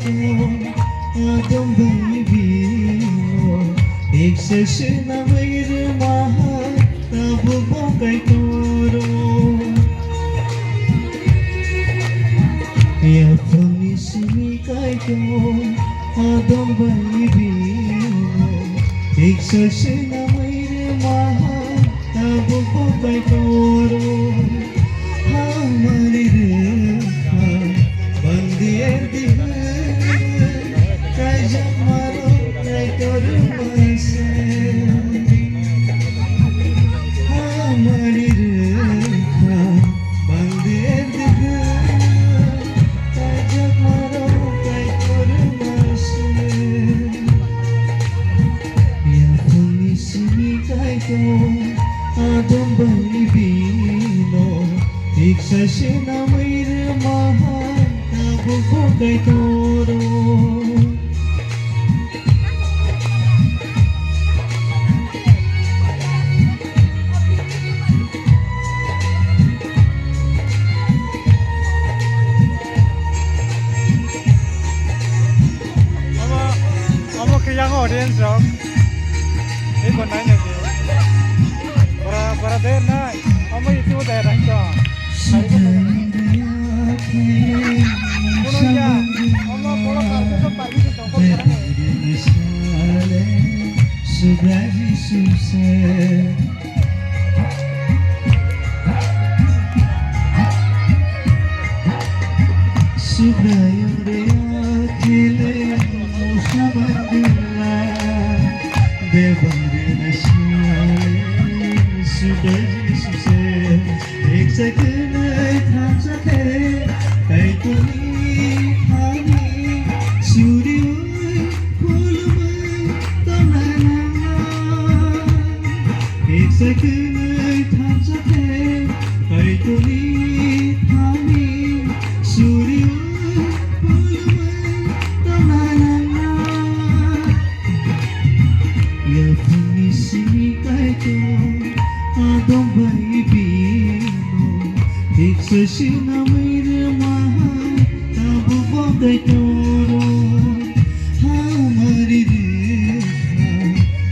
Adam baybino Eksesina mayır maha Tabu bokay toro Yapani simi kaito Adam baybino Eksesina mayır maha Tabu bokay toro Hamari rekha Bandier diha Adam baybino Iksasina mayr maha Tabu bokay toro Yang audience dong, ini konten aja. Para deh naik, kamu itu udah ada enggak? Pulang ya, kamu pulang kartu tuh pagi tuh toko sekarang. एक second थांबसा थे काही तुम्ही आम्ही सूर्य फुलमय तोंडाला एक second थांबसा थे काही तुम्ही आम्ही सूर्य फुलमय तोंडाला या फुनिसमी काय तो Adam baybino Iksasina mayr maha Tabu bokay toro Hamari rekha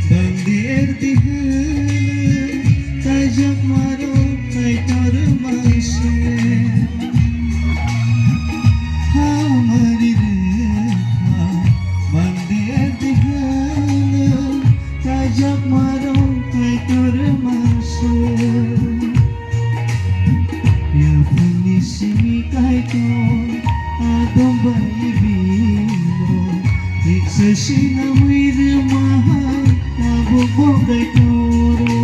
Bandier dihana Tajak maro kay tarmase Hamari rekha Bandier dihana Tajak maro kay tarmase Ya punisimi kaito Adam baybino Iksasina mayr maha Tabu bokay toro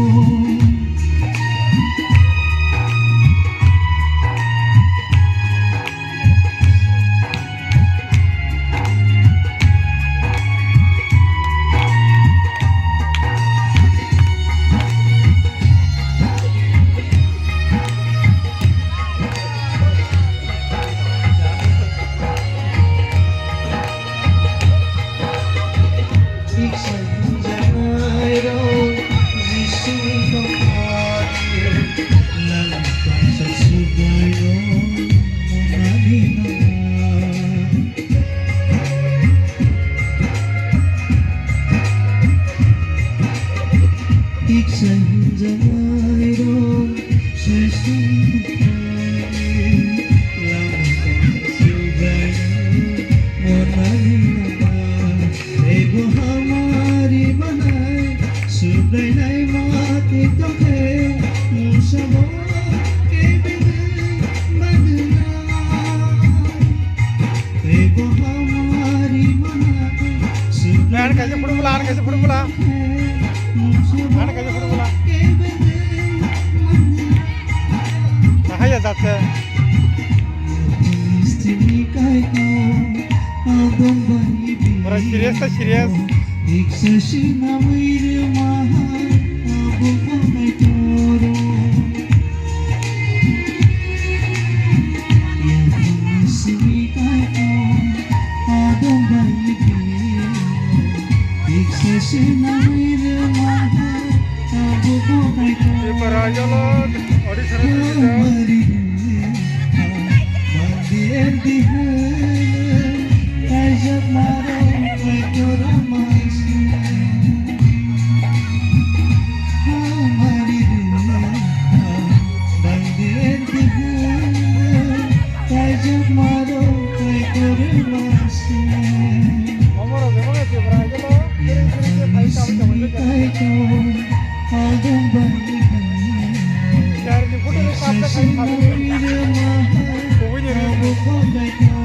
कैसे football कैसे football कहाँ जा जाते बड़ा serious था serious Para aja loh, audition itu. kay